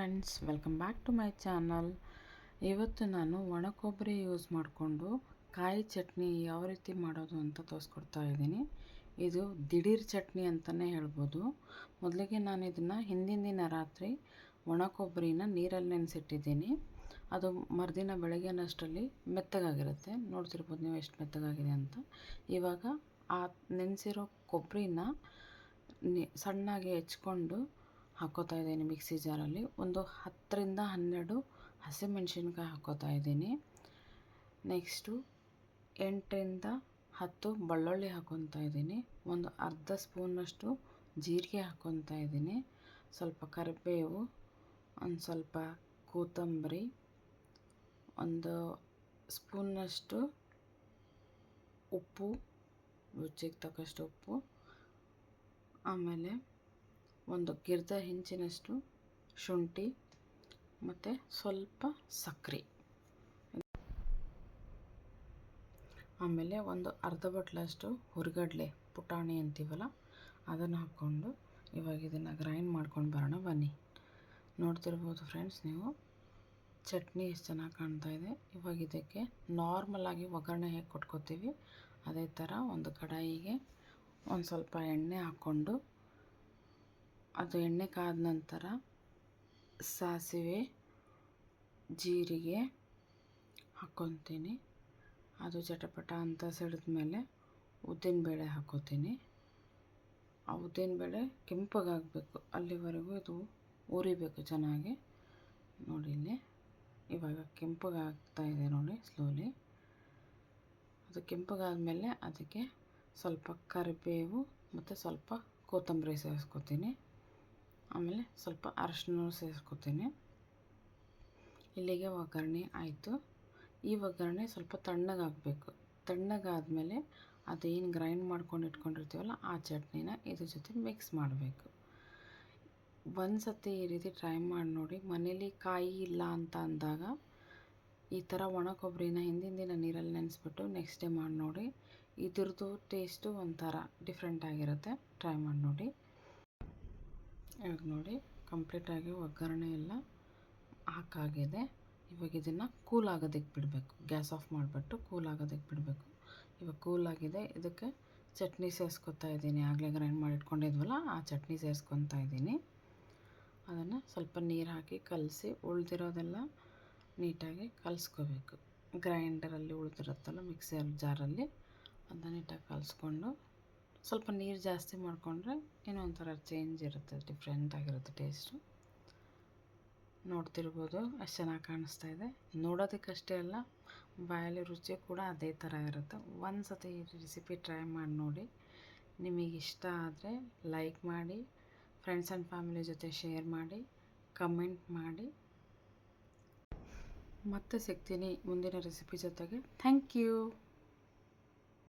Friends, welcome back to my channel. ಇವತ್ತು ನಾನು ಒಣ ಕೊಬ್ಬರಿ ಯೂಸ್ ಮಾಡಿಕೊಂಡು ಕಾಯಿ ಚಟ್ನಿ ಯಾವ ರೀತಿ ಮಾಡೋದು ಅಂತ ತೋರಿಸ್ಕೊಡ್ತಾ ಇದ್ದೀನಿ. ಇದು ದಿಢೀರ್ ಚಟ್ನಿ ಅಂತಲೇ ಹೇಳ್ಬೋದು. ಮೊದಲಿಗೆ ನಾನು ಇದನ್ನು ಹಿಂದಿನ ದಿನ ರಾತ್ರಿ ಒಣ ಕೊಬ್ಬರಿನ ನೀರಲ್ಲಿ ನೆನೆಸಿಟ್ಟಿದ್ದೀನಿ. ಅದು ಮರುದಿನ ಬೆಳಗ್ಗೆನಷ್ಟರಲ್ಲಿ ಮೆತ್ತಗಾಗಿರುತ್ತೆ. ನೋಡ್ತಿರ್ಬೋದು ನೀವು ಎಷ್ಟು ಮೆತ್ತಗಾಗಿದೆ ಅಂತ. ಇವಾಗ ಆ ನೆನೆಸಿರೋ ಕೊಬ್ಬರಿನ ಸಣ್ಣಗೆ ಹೆಚ್ಕೊಂಡು ಹಾಕ್ಕೋತಾ ಇದ್ದೀನಿ ಮಿಕ್ಸಿ ಜಾರಲ್ಲಿ. ಒಂದು 10ರಿಂದ 12 ಹಸಿಮೆಣಸಿನ್ಕಾಯಿ ಹಾಕ್ಕೋತಾ ಇದ್ದೀನಿ. ನೆಕ್ಸ್ಟು 8ರಿಂದ 10 ಬೆಳ್ಳುಳ್ಳಿ ಹಾಕ್ಕೊತಾ ಇದ್ದೀನಿ. ಒಂದು ಅರ್ಧ ಸ್ಪೂನಷ್ಟು ಜೀರಿಗೆ ಹಾಕ್ಕೊತಾ ಇದ್ದೀನಿ. ಸ್ವಲ್ಪ ಕರಿಬೇವು, ಒಂದು ಸ್ವಲ್ಪ ಕೊತ್ತಂಬರಿ, ಒಂದು ಸ್ಪೂನಷ್ಟು ಉಪ್ಪು, ರುಚಿಗೆ ತಕ್ಕಷ್ಟು ಉಪ್ಪು, ಆಮೇಲೆ ಒಂದು ಇಂಚಿನಷ್ಟು ಶುಂಠಿ ಮತ್ತು ಸ್ವಲ್ಪ ಸಕ್ಕರೆ, ಆಮೇಲೆ ಒಂದು ಅರ್ಧ ಬಟ್ಲಷ್ಟು ಹುರಿಗಡಲೆ ಪುಟಾಣಿ ಅಂತೀವಲ್ಲ ಅದನ್ನು ಹಾಕ್ಕೊಂಡು ಇವಾಗ ಇದನ್ನು ಗ್ರೈಂಡ್ ಮಾಡ್ಕೊಂಡು ಬರೋಣ ಬನ್ನಿ. ನೋಡ್ತಿರ್ಬೋದು ಫ್ರೆಂಡ್ಸ್, ನೀವು ಚಟ್ನಿ ಎಷ್ಟು ಚೆನ್ನಾಗಿ ಕಾಣ್ತಾ ಇದೆ. ಇವಾಗ ಇದಕ್ಕೆ ನಾರ್ಮಲಾಗಿ ಒಗ್ಗರಣೆ ಹೇಗೆ ಕೊಟ್ಕೋತೀವಿ ಅದೇ ಥರ ಒಂದು ಕಡಾಯಿಗೆ ಒಂದು ಸ್ವಲ್ಪ ಎಣ್ಣೆ ಹಾಕ್ಕೊಂಡು, ಅದು ಎಣ್ಣೆ ಕಾದ ನಂತರ ಸಾಸಿವೆ, ಜೀರಿಗೆ ಹಾಕ್ಕೊತೀನಿ. ಅದು ಚಟಪಟ ಅಂತ ಸಿಡಿದ ಮೇಲೆ ಉದ್ದಿನಬೇಳೆ ಹಾಕ್ಕೋತೀನಿ. ಆ ಉದ್ದಿನಬೇಳೆ ಕೆಂಪಗಾಗಬೇಕು, ಅಲ್ಲಿವರೆಗೂ ಇದು ಉರಿಬೇಕು ಚೆನ್ನಾಗಿ. ನೋಡಿ ಇಲ್ಲಿ ಇವಾಗ ಕೆಂಪಗಾಗ್ತಾ ಇದೆ ನೋಡಿ ಸ್ಲೋಲಿ. ಅದು ಕೆಂಪಗಾದಮೇಲೆ ಅದಕ್ಕೆ ಸ್ವಲ್ಪ ಕರಿಬೇವು ಮತ್ತು ಸ್ವಲ್ಪ ಕೊತ್ತಂಬರಿ ಸೇರಿಸ್ಕೊತೀನಿ. ಆಮೇಲೆ ಸ್ವಲ್ಪ ಅರಶಿನ ಸೇರಿಸ್ಕೊತೀನಿ. ಇಲ್ಲಿಗೆ ಒಗ್ಗರಣೆ ಆಯಿತು. ಈ ಒಗ್ಗರಣೆ ಸ್ವಲ್ಪ ತಣ್ಣಗಾಗಬೇಕು. ತಣ್ಣಗಾದಮೇಲೆ ಅದೇನು ಗ್ರೈಂಡ್ ಮಾಡ್ಕೊಂಡು ಇಟ್ಕೊಂಡಿರ್ತೀವಲ್ಲ ಆ ಚಟ್ನಿನ ಇದ್ರ ಜೊತೆ ಮಿಕ್ಸ್ ಮಾಡಬೇಕು. ಒಂದು ಸತಿ ಈ ರೀತಿ ಟ್ರೈ ಮಾಡಿ ನೋಡಿ. ಮನೇಲಿ ಕಾಯಿ ಇಲ್ಲ ಅಂತ ಅಂದಾಗ ಈ ಥರ ಒಣ ಕೊಬ್ಬರಿನ ಹಿಂದಿನ ದಿನ ನೀರಲ್ಲಿ ನೆನೆಸ್ಬಿಟ್ಟು ನೆಕ್ಸ್ಟ್ ಡೇ ಮಾಡಿ ನೋಡಿ. ಇದ್ರದ್ದು ಟೇಸ್ಟು ಒಂಥರ ಡಿಫ್ರೆಂಟ್ ಆಗಿರುತ್ತೆ. ಟ್ರೈ ಮಾಡಿ ನೋಡಿ. ಇವಾಗ ನೋಡಿ ಕಂಪ್ಲೀಟಾಗಿ ಒಗ್ಗರಣೆ ಎಲ್ಲ ಹಾಕಾಗಿದೆ. ಇವಾಗ ಇದನ್ನು ಕೂಲ್ ಆಗೋದಕ್ಕೆ ಬಿಡಬೇಕು. ಗ್ಯಾಸ್ ಆಫ್ ಮಾಡಿಬಿಟ್ಟು ಕೂಲ್ ಆಗೋದಕ್ಕೆ ಬಿಡಬೇಕು. ಇವಾಗ ಕೂಲ್ ಆಗಿದೆ. ಇದಕ್ಕೆ ಚಟ್ನಿ ಸೇರಿಸ್ಕೊತಾ ಇದ್ದೀನಿ. ಆಗಲೇ ಗ್ರೈಂಡ್ ಮಾಡಿ ಇಟ್ಕೊಂಡಿದ್ವಲ್ಲ ಆ ಚಟ್ನಿ ಸೇರಿಸ್ಕೊತಾ ಇದ್ದೀನಿ. ಅದನ್ನು ಸ್ವಲ್ಪ ನೀರು ಹಾಕಿ ಕಲಸಿ ಉಳಿದಿರೋದೆಲ್ಲ ನೀಟಾಗಿ ಕಲಿಸ್ಕೋಬೇಕು. ಗ್ರೈಂಡರಲ್ಲಿ ಉಳಿದಿರುತ್ತಲ್ಲ ಮಿಕ್ಸರ್ ಜಾರಲ್ಲಿ ಅದನ್ನ ನೀಟಾಗಿ ಕಲಿಸ್ಕೊಂಡು, ಸ್ವಲ್ಪ ನೀರು ಜಾಸ್ತಿ ಮಾಡಿಕೊಂಡ್ರೆ ಏನೋ ಒಂಥರ ಚೇಂಜ್ ಇರುತ್ತೆ, ಡಿಫ್ರೆಂಟ್ ಆಗಿರುತ್ತೆ ಟೇಸ್ಟು. ನೋಡ್ತಿರ್ಬೋದು ಎಷ್ಟು ಚೆನ್ನಾಗಿ ಕಾಣಿಸ್ತಾ ಇದೆ. ನೋಡೋದಕ್ಕಷ್ಟೇ ಅಲ್ಲ, ಬಾಯಲ್ಲಿ ರುಚಿ ಕೂಡ ಅದೇ ಥರ ಇರುತ್ತೆ. ಒಂದು ಸತಿ ಈ ರೆಸಿಪಿ ಟ್ರೈ ಮಾಡಿ ನೋಡಿ. ನಿಮಗೆ ಇಷ್ಟ ಆದರೆ ಲೈಕ್ ಮಾಡಿ, ಫ್ರೆಂಡ್ಸ್ ಆ್ಯಂಡ್ ಫ್ಯಾಮಿಲಿ ಜೊತೆ ಶೇರ್ ಮಾಡಿ, ಕಮೆಂಟ್ ಮಾಡಿ. ಮತ್ತೆ ಸಿಗ್ತೀನಿ ಮುಂದಿನ ರೆಸಿಪಿ ಜೊತೆಗೆ. Thank you.